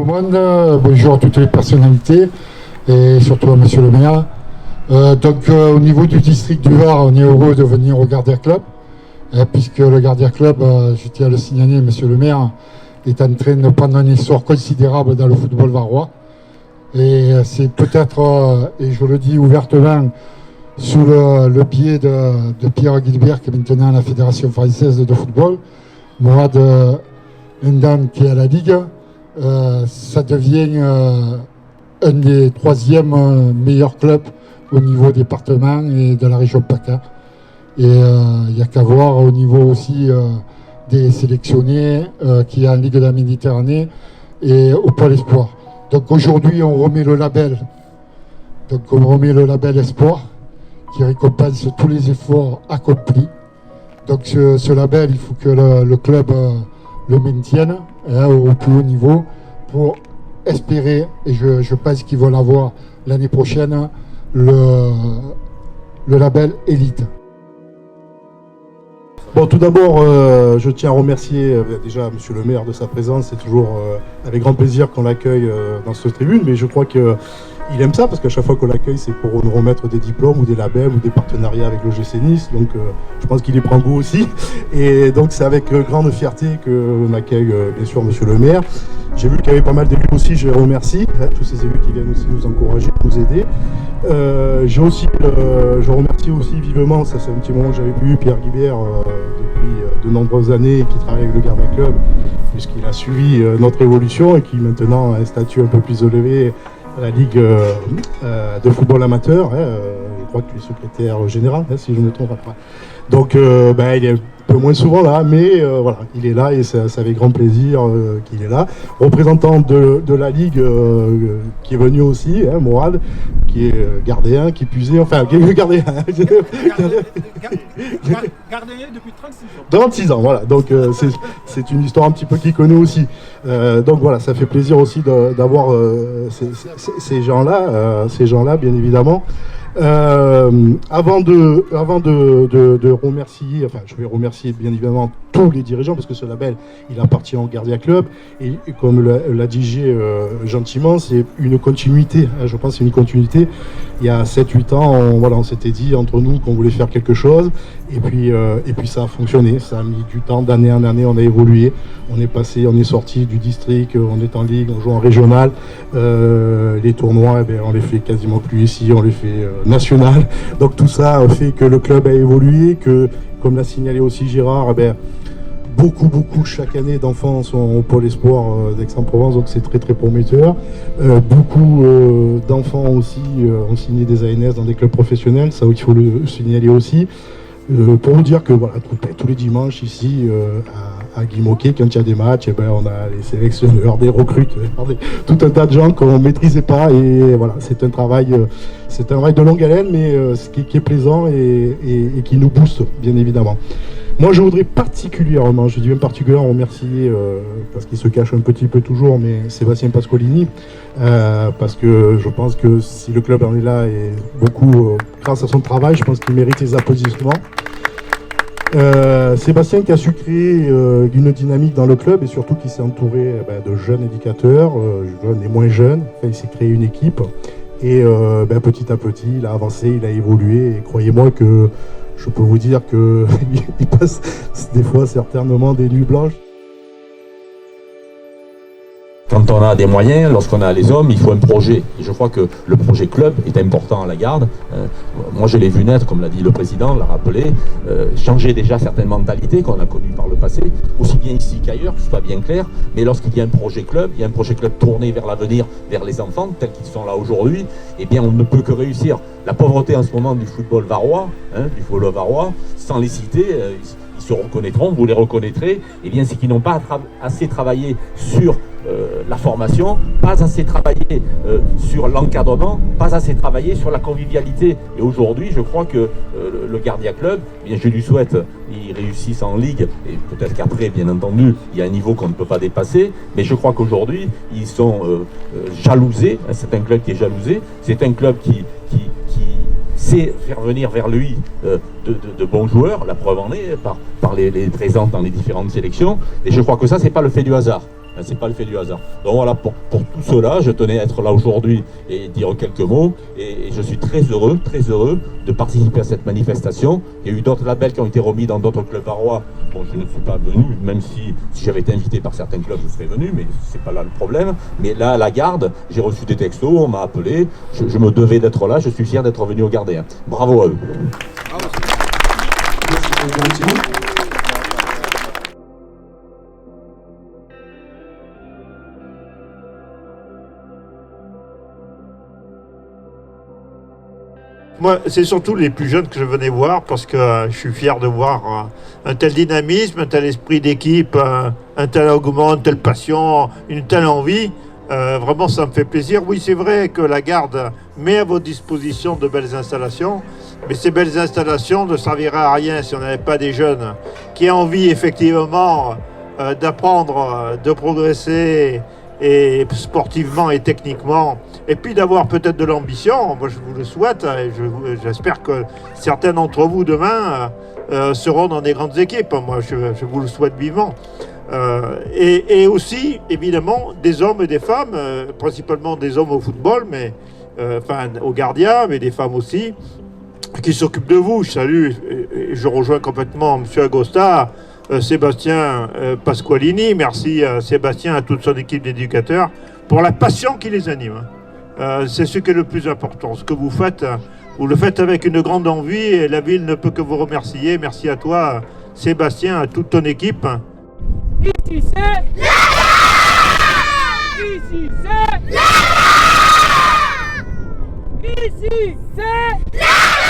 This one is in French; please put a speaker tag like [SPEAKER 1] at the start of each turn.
[SPEAKER 1] le monde, bonjour à toutes les personnalités et surtout à monsieur le maire. Au niveau du district du Var, on est heureux de venir au Gardien Club, puisque le Gardien Club, je tiens à le signaler, monsieur le maire, est en train de prendre un essor considérable dans le football varois. Et c'est peut-être, et je le dis ouvertement, sous le pied de Pierre Guilbert, qui est maintenant à la Fédération française de football, Mourad Ndam qui est à la Ligue, ça devient un des troisièmes meilleurs clubs au niveau département et de la région PACA. Et il n'y a qu'à voir au niveau aussi des sélectionnés qui est en Ligue de la Méditerranée et au Pôle Espoir. Donc aujourd'hui on remet le label. Donc on remet le label Espoir qui récompense tous les efforts accomplis. Donc ce label, il faut que le club le maintienne au plus haut niveau pour espérer, et je pense qu'ils vont l'avoir l'année prochaine, le label Élite.
[SPEAKER 2] Bon, tout d'abord, je tiens à remercier déjà monsieur le maire de sa présence. C'est toujours avec grand plaisir qu'on l'accueille dans cette tribune, mais je crois qu'il aime ça parce qu'à chaque fois qu'on l'accueille, c'est pour nous remettre des diplômes ou des labels ou des partenariats avec l'OGC Nice. Donc, je pense qu'il y prend goût aussi. Et donc, c'est avec grande fierté qu'on accueille bien sûr monsieur le maire. J'ai vu qu'il y avait pas mal d'élus aussi, je les remercie, tous ces élus qui viennent aussi nous encourager, nous aider. Je remercie aussi vivement, ça c'est un petit moment que j'avais vu, Pierre Guibert depuis de nombreuses années, qui travaille avec le Gardien Club, puisqu'il a suivi notre évolution et qui maintenant a un statut un peu plus élevé à la Ligue de football amateur. Je crois qu'il est secrétaire général, si je ne me trompe pas. Donc il est un peu moins souvent là, mais voilà, il est là et c'est avec grand plaisir qu'il est là. Représentant de la Ligue qui est venu aussi, Mourad, qui est gardien, qui puisait, enfin, qui est gardien.
[SPEAKER 3] Gardien depuis 36 ans.
[SPEAKER 2] 36 ans, voilà. Donc c'est une histoire un petit peu qu'il connaît aussi. Donc voilà, ça fait plaisir aussi d'avoir ces gens-là, bien évidemment. Avant de remercier, enfin je vais remercier bien évidemment tous les dirigeants parce que ce label il appartient au Gardien Club et comme l'a dit gentiment, c'est une continuité, je pense que c'est une continuité. Il y a 7-8 ans, on s'était dit entre nous qu'on voulait faire quelque chose et puis ça a fonctionné, ça a mis du temps, d'année en année on a évolué, on est sorti du district, on est en ligue, on joue en régional, les tournois on les fait quasiment plus ici, on les fait national. Donc tout ça fait que le club a évolué, que comme l'a signalé aussi Gérard, beaucoup chaque année d'enfants sont au Pôle Espoir d'Aix-en-Provence, donc c'est très très prometteur. Beaucoup d'enfants aussi ont signé des ANS dans des clubs professionnels, ça il faut le signaler aussi. Pour vous dire que voilà, tous les dimanches ici à Guimauquet, quand il y a des matchs, on a les sélectionneurs, des recruteurs, tout un tas de gens qu'on ne maîtrisait pas et voilà, c'est un travail de longue haleine, mais qui est plaisant et qui nous booste bien évidemment. Moi je voudrais particulièrement, je dis même particulièrement remercier, parce qu'il se cache un petit peu toujours, mais Sébastien Pascolini, parce que je pense que si le club en est là et beaucoup grâce à son travail, je pense qu'il mérite les applaudissements. Sébastien qui a su créer une dynamique dans le club et surtout qui s'est entouré de jeunes éducateurs, jeunes et moins jeunes. Enfin, il s'est créé une équipe et petit à petit il a avancé, il a évolué et croyez-moi que je peux vous dire qu'il passe des fois certainement des nuits blanches.
[SPEAKER 4] Quand on a des moyens, lorsqu'on a les hommes, il faut un projet. Et je crois que le projet club est important à la Garde. Moi, je l'ai vu naître, comme l'a dit le président, l'a rappelé, changer déjà certaines mentalités qu'on a connues par le passé, aussi bien ici qu'ailleurs, que ce soit bien clair. Mais lorsqu'il y a un projet club, il y a un projet club tourné vers l'avenir, vers les enfants, tels qu'ils sont là aujourd'hui, eh bien, on ne peut que réussir. La pauvreté en ce moment du football varois, sans les citer, ils se reconnaîtront, vous les reconnaîtrez, eh bien, c'est qu'ils n'ont pas assez travaillé sur la formation, pas assez travaillé sur l'encadrement, pas assez travaillé sur la convivialité. Et aujourd'hui, je crois que le Gardien Club, eh bien, je lui souhaite, ils réussissent en Ligue, et peut-être qu'après, bien entendu, il y a un niveau qu'on ne peut pas dépasser, mais je crois qu'aujourd'hui, ils sont jalousés, c'est un club qui est jalousé, c'est un club qui sait faire venir vers lui de bons joueurs, la preuve en est par les présents dans les différentes sélections, et je crois que ça, c'est pas le fait du hasard. c'est pas le fait du hasard. Donc voilà, pour tout cela, je tenais à être là aujourd'hui et dire quelques mots. Et je suis très heureux de participer à cette manifestation. Il y a eu d'autres labels qui ont été remis dans d'autres clubs varois. Bon, je ne suis pas venu, même si j'avais été invité par certains clubs, je serais venu, mais c'est pas là le problème. Mais là, à la Garde, j'ai reçu des textos, on m'a appelé, je me devais d'être là, je suis fier d'être venu au Gardien. Bravo à eux.
[SPEAKER 5] Moi, c'est surtout les plus jeunes que je venais voir parce que je suis fier de voir un tel dynamisme, un tel esprit d'équipe, un tel engouement, une telle passion, une telle envie. Vraiment, ça me fait plaisir. Oui, c'est vrai que la Garde met à votre disposition de belles installations, mais ces belles installations ne serviraient à rien si on n'avait pas des jeunes qui ont envie effectivement d'apprendre, de progresser et sportivement et techniquement, et puis d'avoir peut-être de l'ambition. Moi, je vous le souhaite, et j'espère que certains d'entre vous demain seront dans des grandes équipes. Moi, je vous le souhaite vivement. Et aussi, évidemment, des hommes et des femmes, principalement des hommes au football, mais enfin aux gardiens, mais des femmes aussi, qui s'occupent de vous. Je salue, et je rejoins complètement M. Agosta, Sébastien Pasqualini. Merci à Sébastien et à toute son équipe d'éducateurs pour la passion qui les anime. C'est ce qui est le plus important. Ce que vous faites, vous le faites avec une grande envie et la ville ne peut que vous remercier. Merci à toi, Sébastien, à toute ton équipe.
[SPEAKER 3] Ici c'est Ici c'est Ici c'est